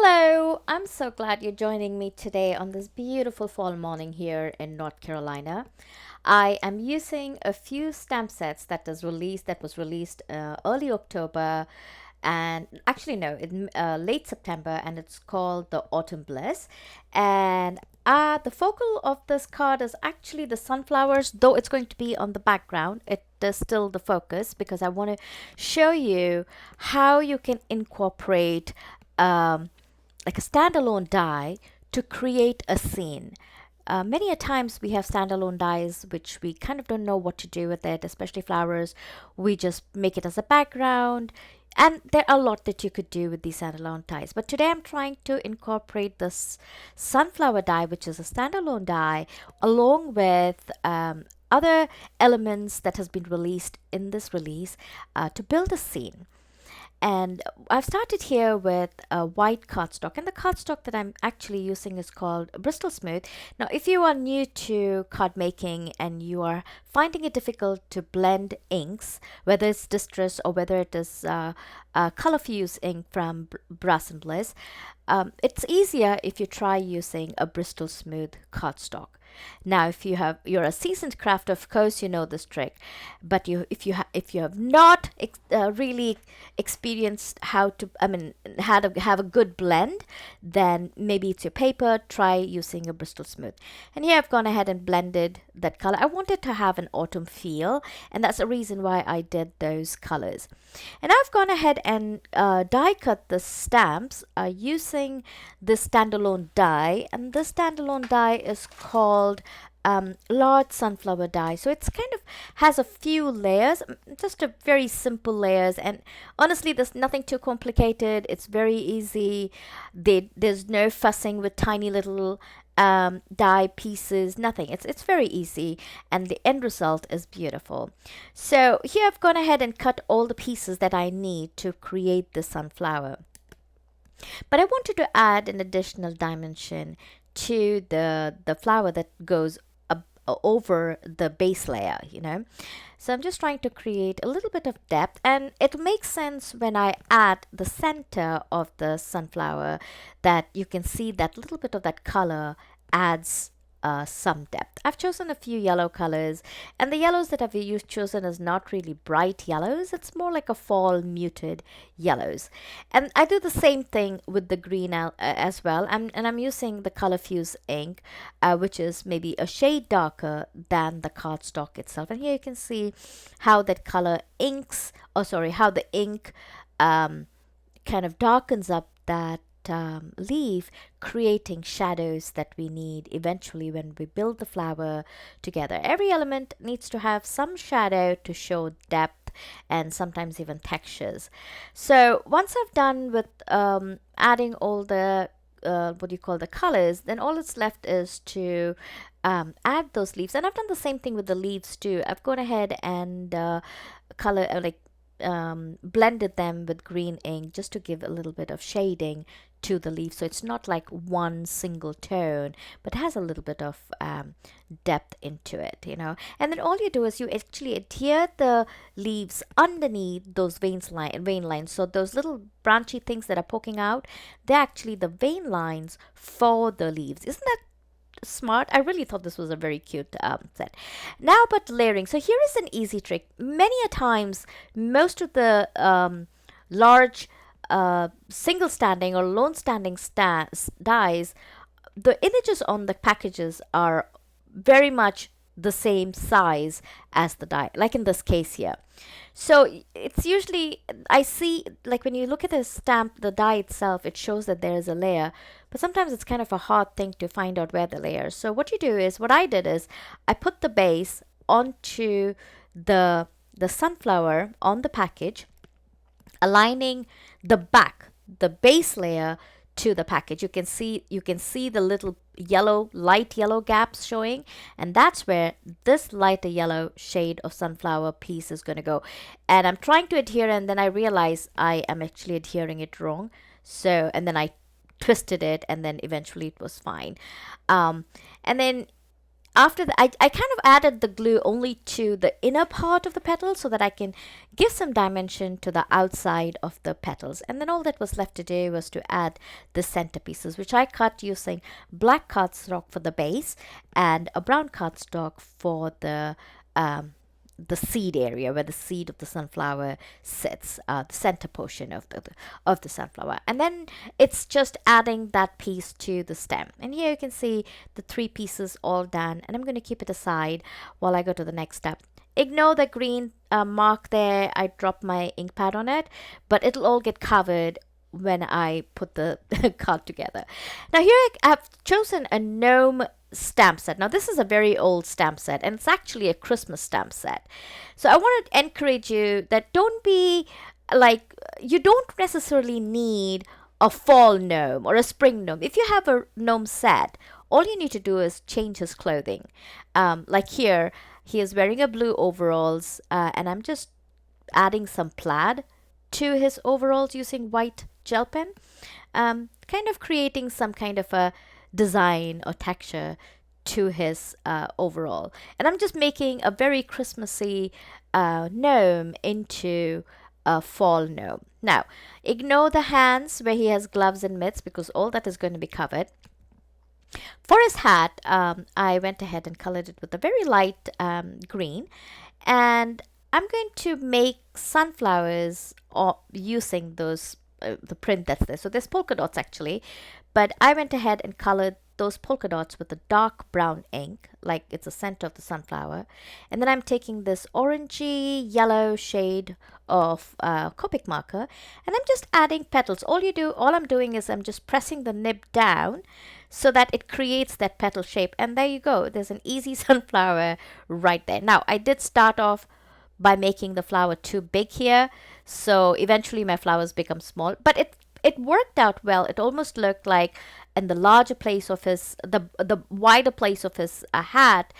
Hello, I'm so glad you're joining me today on this beautiful fall morning here in North Carolina. I am using a few stamp sets that was released early October and actually no, in late September, and it's called the Autumn Bliss. And the focal of this card is actually the sunflowers, though it's going to be on the background. It is still the focus because I want to show you how you can incorporate um, like a standalone die to create a scene. Many a times we have standalone dies which we kind of don't know what to do with it, especially flowers. We just make it as a background, and there are a lot that you could do with these standalone dies. But today I'm trying to incorporate this sunflower die, which is a standalone die, along with other elements that has been released in this release to build a scene. And I've started here with a white cardstock, and the cardstock that I'm actually using is called Bristol Smooth. Now, if you are new to card making and you are finding it difficult to blend inks, whether it's Distress or whether it is color fuse ink from Brass and Bliss, it's easier if you try using a Bristol Smooth cardstock. Now, if you're a seasoned crafter, of course you know this trick. But if you have not really experienced how to, I mean, how to have a good blend, then maybe it's your paper. Try using a Bristol Smooth. And here I've gone ahead and blended that color. I wanted to have an autumn feel, and that's the reason why I did those colors. And I've gone ahead and die cut the stamps using this standalone die, and this standalone die is called large sunflower die. So it's kind of has a few layers, just a very simple layers, and honestly there's nothing too complicated. It's very easy. There's no fussing with tiny little die pieces, nothing. It's very easy, and the end result is beautiful. So here I've gone ahead and cut all the pieces that I need to create the sunflower. But I wanted to add an additional dimension to the flower that goes over the base layer. So I'm just trying to create a little bit of depth, and it makes sense when I add the center of the sunflower that you can see that little bit of that color adds some depth. I've chosen a few yellow colors, and the yellows that chosen is not really bright yellows. It's more like a fall muted yellows. And I do the same thing with the green as well. And I'm using the color fuse ink, which is maybe a shade darker than the cardstock itself. And here you can see how that color inks, or sorry, how the ink kind of darkens up that leaf, creating shadows that we need eventually when we build the flower together. Every element needs to have some shadow to show depth and sometimes even textures. So once I've done with adding all the what do you call the colors, then all that's left is to add those leaves. And I've done the same thing with the leaves too. I've gone ahead and color blended them with green ink just to give a little bit of shading to the leaf, so it's not like one single tone but has a little bit of depth into it. And then all you do is you actually adhere the leaves underneath those vein lines. So those little branchy things that are poking out, they're actually the vein lines for the leaves. Isn't that smart? I really thought this was a very cute set. Now, but layering. So here is an easy trick. Many a times, most of the large single standing or lone standing dies, the images on the packages are very much the same size as the die, like in this case here. So it's usually, I see, like when you look at the stamp, the die itself, it shows that there is a layer, but sometimes it's kind of a hard thing to find out where the layer. So what you do is, what I did is, I put the base onto the sunflower on the package, aligning the base layer to the package. You can see the little light yellow gaps showing, and that's where this lighter yellow shade of sunflower piece is going to go. And I'm trying to adhere, and then I realize I am actually adhering it wrong. So, and then I twisted it, and then eventually it was fine. And then after that, I kind of added the glue only to the inner part of the petal so that I can give some dimension to the outside of the petals. And then all that was left to do was to add the centerpieces, which I cut using black cardstock for the base and a brown cardstock for um, the seed area where the seed of the sunflower sits, the center portion of the sunflower. And then it's just adding that piece to the stem. And here you can see the three pieces all done. And I'm going to keep it aside while I go to the next step. Ignore the green mark there. I dropped my ink pad on it, but it'll all get covered when I put the card together. Now here I have chosen a gnome stamp set. Now this is a very old stamp set, and it's actually a Christmas stamp set. So I want to encourage you that don't be like, you don't necessarily need a fall gnome or a spring gnome. If you have a gnome set, all you need to do is change his clothing. Like here, he is wearing a blue overalls, and I'm just adding some plaid to his overalls using white gel pen, kind of creating some kind of a design or texture to his overall. And I'm just making a very Christmassy gnome into a fall gnome. Now, ignore the hands where he has gloves and mitts because all that is going to be covered. For his hat, I went ahead and colored it with a very light green, and I'm going to make sunflowers using those the print that's there. So there's polka dots actually, but I went ahead and colored those polka dots with a dark brown ink, like it's the center of the sunflower. And then I'm taking this orangey yellow shade of Copic marker, and I'm just adding petals. All I'm doing is I'm just pressing the nib down so that it creates that petal shape. And there you go. There's an easy sunflower right there. Now, I did start off by making the flower too big here, so eventually my flowers become small, but it worked out well. It almost looked like in the larger place of the wider place of his hat,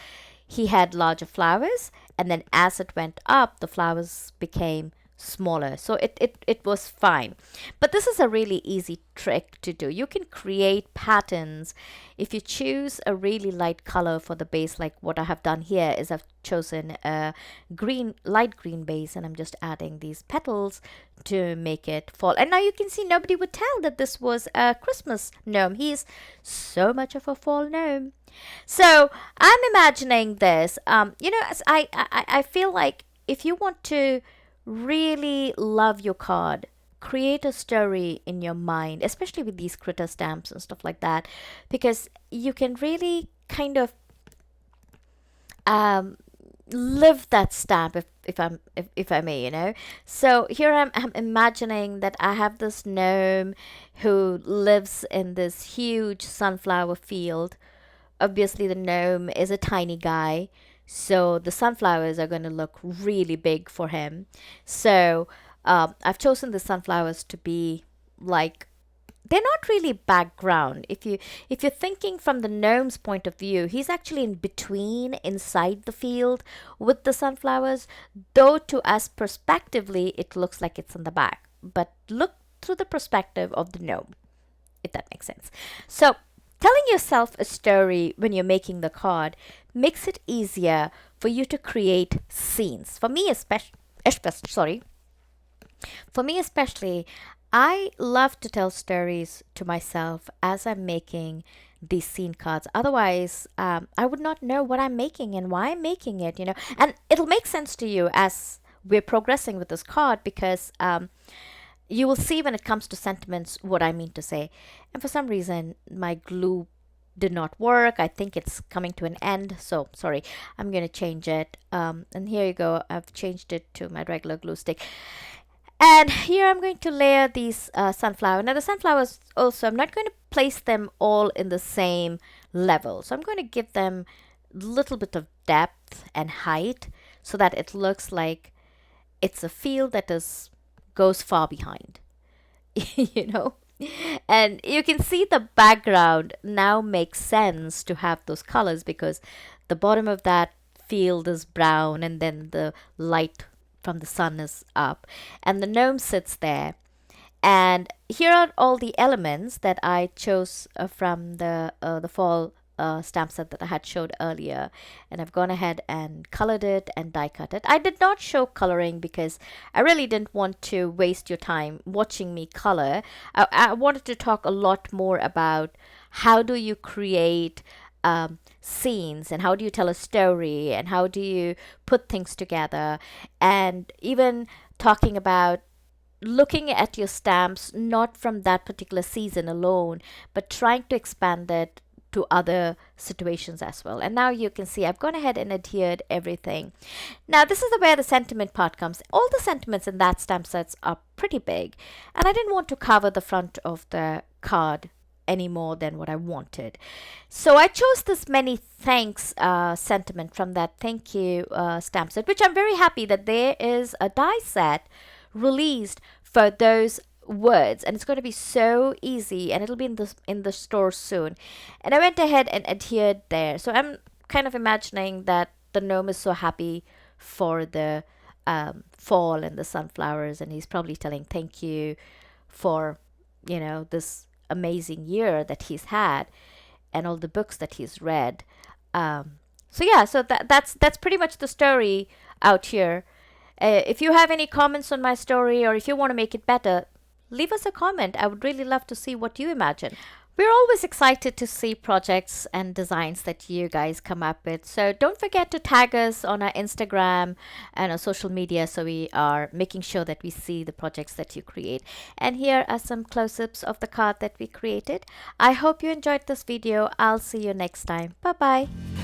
he had larger flowers, and then as it went up, the flowers became smaller. So it was fine. But this is a really easy trick to do. You can create patterns if you choose a really light color for the base. Like what I have done here is I've chosen a light green base, and I'm just adding these petals to make it fall. And now you can see nobody would tell that this was a Christmas gnome. He is so much of a fall gnome. So I'm imagining this. I feel like if you want to really love your card, create a story in your mind, especially with these critter stamps and stuff like that, because you can really kind of live that stamp, if I may, So here I'm imagining that I have this gnome who lives in this huge sunflower field. Obviously the gnome is a tiny guy, so the sunflowers are going to look really big for him. So I've chosen the sunflowers to be like, they're not really background. If you're thinking from the gnome's point of view, he's actually in between, inside the field with the sunflowers, though to us perspectively it looks like it's in the back. But look through the perspective of the gnome, if that makes sense. So telling yourself a story when you're making the card makes it easier for you to create scenes. For me especially, I love to tell stories to myself as I'm making these scene cards. Otherwise, I would not know what I'm making and why I'm making it, And it'll make sense to you as we're progressing with this card, because you will see when it comes to sentiments what I mean to say. And for some reason, my glue did not work. I think it's coming to an end. So sorry, I'm going to change it. And here you go. I've changed it to my regular glue stick. And here I'm going to layer these sunflower. Now the sunflowers also, I'm not going to place them all in the same level. So I'm going to give them a little bit of depth and height so that it looks like it's a field that goes far behind, you know. And you can see the background now makes sense to have those colors, because the bottom of that field is brown, and then the light from the sun is up, and the gnome sits there. And here are all the elements that I chose from the fall stamp set that I had showed earlier, and I've gone ahead and colored it and die cut it. I did not show coloring because I really didn't want to waste your time watching me color. I wanted to talk a lot more about how do you create scenes, and how do you tell a story, and how do you put things together, and even talking about looking at your stamps not from that particular season alone, but trying to expand it to other situations as well. And now you can see I've gone ahead and adhered everything. Now this is where the sentiment part comes. All the sentiments in that stamp sets are pretty big, and I didn't want to cover the front of the card any more than what I wanted. So I chose this many thanks sentiment from that thank you stamp set, which I'm very happy that there is a die set released for those words, and it's going to be so easy, and it'll be in the store soon. And I went ahead and adhered there. So I'm kind of imagining that the gnome is so happy for the fall and the sunflowers, and he's probably telling thank you for, this amazing year that he's had and all the books that he's read. So yeah, so that's pretty much the story out here. If you have any comments on my story, or if you want to make it better, leave us a comment. I would really love to see what you imagine. We're always excited to see projects and designs that you guys come up with. So don't forget to tag us on our Instagram and our social media, so we are making sure that we see the projects that you create. And here are some close-ups of the card that we created. I hope you enjoyed this video. I'll see you next time. Bye-bye.